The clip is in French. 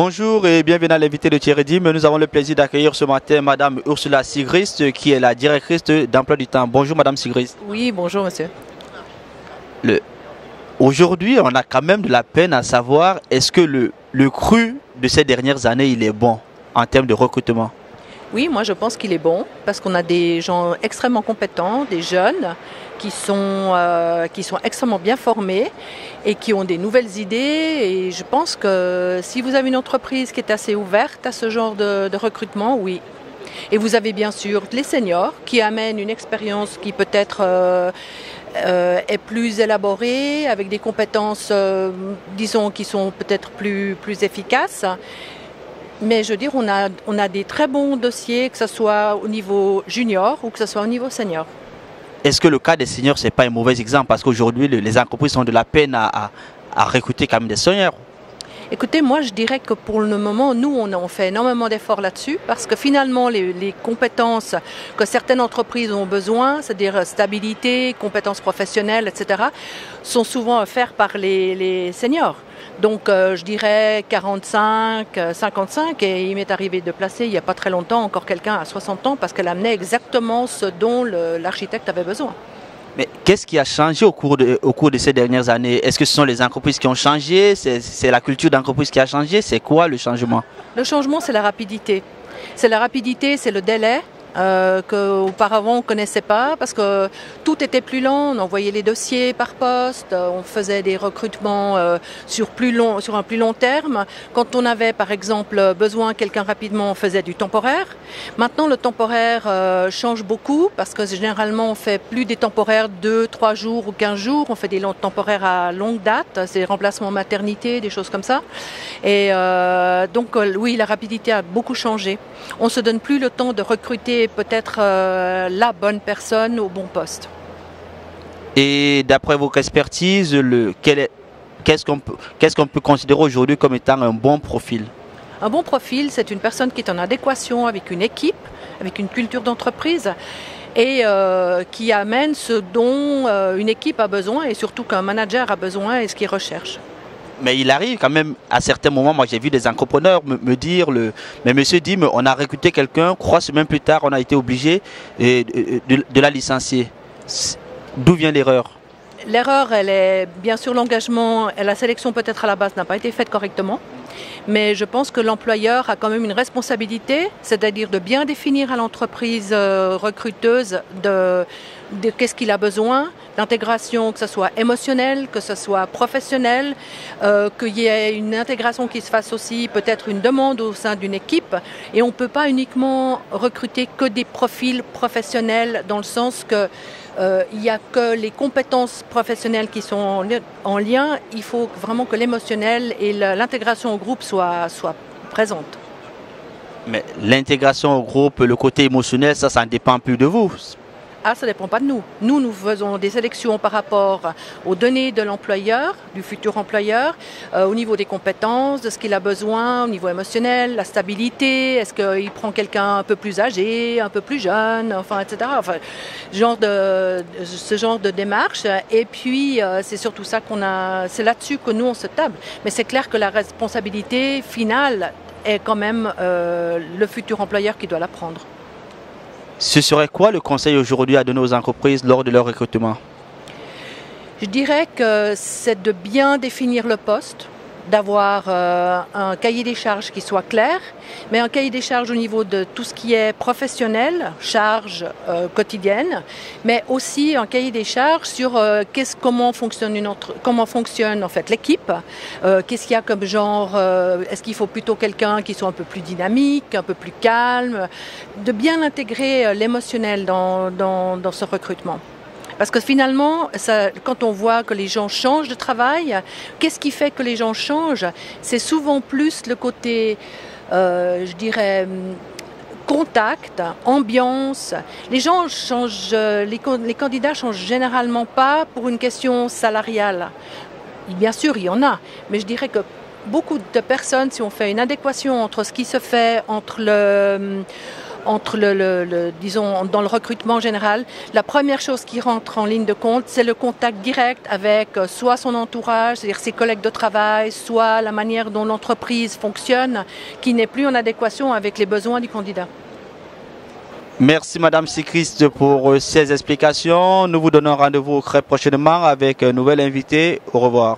Bonjour et bienvenue à l'invité de Thierry Dim. Nous avons le plaisir d'accueillir ce matin Madame Ursula Sigrist, qui est la directrice d'Emploi du Temps. Bonjour Madame Sigrist. Oui, bonjour monsieur. Aujourd'hui, on a quand même de la peine à savoir est-ce que le cru de ces dernières années, il est bon en termes de recrutement? Oui, moi je pense qu'il est bon parce qu'on a des gens extrêmement compétents, des jeunes qui sont extrêmement bien formés et qui ont des nouvelles idées. Et je pense que si vous avez une entreprise qui est assez ouverte à ce genre de recrutement, oui. Et vous avez bien sûr les seniors qui amènent une expérience qui peut-être est plus élaborée, avec des compétences, disons, qui sont peut-être plus efficaces. Mais je veux dire, on a des très bons dossiers, que ce soit au niveau junior ou que ce soit au niveau senior. Est-ce que le cas des seniors, ce n'est pas un mauvais exemple? Parce qu'aujourd'hui, les entreprises ont de la peine à recruter quand même des seniors. Écoutez, moi je dirais que pour le moment, nous on fait énormément d'efforts là-dessus parce que finalement les compétences que certaines entreprises ont besoin, c'est-à-dire stabilité, compétences professionnelles, etc., sont souvent offertes par les seniors. Donc je dirais 45, 55 et il m'est arrivé de placer il n'y a pas très longtemps encore quelqu'un à 60 ans parce qu'elle amenait exactement ce dont l'architecte avait besoin. Mais qu'est-ce qui a changé au cours de ces dernières années? Est-ce que ce sont les entreprises qui ont changé? C'est la culture d'entreprise qui a changé? C'est quoi le changement? Le changement, c'est la rapidité. C'est la rapidité, c'est le délai. Qu'auparavant on ne connaissait pas parce que tout était plus lent, on envoyait les dossiers par poste, on faisait des recrutements sur un plus long terme. Quand on avait par exemple besoin de quelqu'un rapidement, on faisait du temporaire. Maintenant le temporaire change beaucoup parce que généralement on fait plus des temporaires 2, 3 jours ou 15 jours, on fait des temporaires à longue date, c'est des remplacements maternité, des choses comme ça. Et donc oui, la rapidité a beaucoup changé. On ne se donne plus le temps de recruter peut-être la bonne personne au bon poste. Et d'après votre expertise, qu'est-ce qu'on peut considérer aujourd'hui comme étant un bon profil? Un bon profil, c'est une personne qui est en adéquation avec une équipe, avec une culture d'entreprise et qui amène ce dont une équipe a besoin et surtout qu'un manager a besoin et ce qu'il recherche. Mais il arrive quand même à certains moments, moi j'ai vu des entrepreneurs me dire, mais monsieur Dim, on a recruté quelqu'un, 3 semaines plus tard, on a été obligé de la licencier. D'où vient l'erreur? L'erreur, elle est bien sûr l'engagement, la sélection peut-être à la base n'a pas été faite correctement, mais je pense que l'employeur a quand même une responsabilité, c'est-à-dire de bien définir à l'entreprise recruteuse de qu'est-ce qu'il a besoin, d'intégration, que ce soit émotionnelle, que ce soit professionnelle, qu'il y ait une intégration qui se fasse aussi, peut-être une demande au sein d'une équipe. Et on ne peut pas uniquement recruter que des profils professionnels dans le sens que il n'y a que les compétences professionnelles qui sont en lien. Il faut vraiment que l'émotionnel et l'intégration au groupe soient présentes. Mais l'intégration au groupe, le côté émotionnel, ça ne dépend plus de vous. Ah, ça ne dépend pas de nous. Nous faisons des sélections par rapport aux données de l'employeur, du futur employeur, au niveau des compétences, de ce qu'il a besoin, au niveau émotionnel, la stabilité, est-ce qu'il prend quelqu'un un peu plus âgé, un peu plus jeune, enfin, etc. Enfin, ce genre de démarche. Et puis, c'est surtout ça c'est là-dessus que nous, on se table. Mais c'est clair que la responsabilité finale est quand même le futur employeur qui doit la prendre. Ce serait quoi le conseil aujourd'hui à donner aux entreprises lors de leur recrutement? Je dirais que c'est de bien définir le poste, d'avoir un cahier des charges qui soit clair, mais un cahier des charges au niveau de tout ce qui est professionnel, charges quotidiennes, mais aussi un cahier des charges sur comment fonctionne en fait l'équipe, qu'est-ce qu'il y a comme genre, est-ce qu'il faut plutôt quelqu'un qui soit un peu plus dynamique, un peu plus calme, de bien intégrer l'émotionnel dans ce recrutement. Parce que finalement, quand on voit que les gens changent de travail, qu'est-ce qui fait que les gens changent? C'est souvent plus le côté, je dirais, contact, ambiance. Les gens changent, les candidats changent généralement pas pour une question salariale. Bien sûr, il y en a, mais je dirais que beaucoup de personnes, si on fait une adéquation entre ce qui se fait, entre entre disons, dans le recrutement général, la première chose qui rentre en ligne de compte, c'est le contact direct avec soit son entourage, c'est-à-dire ses collègues de travail, soit la manière dont l'entreprise fonctionne, qui n'est plus en adéquation avec les besoins du candidat. Merci Madame Sicrist pour ces explications. Nous vous donnons rendez-vous très prochainement avec un nouvel invité. Au revoir.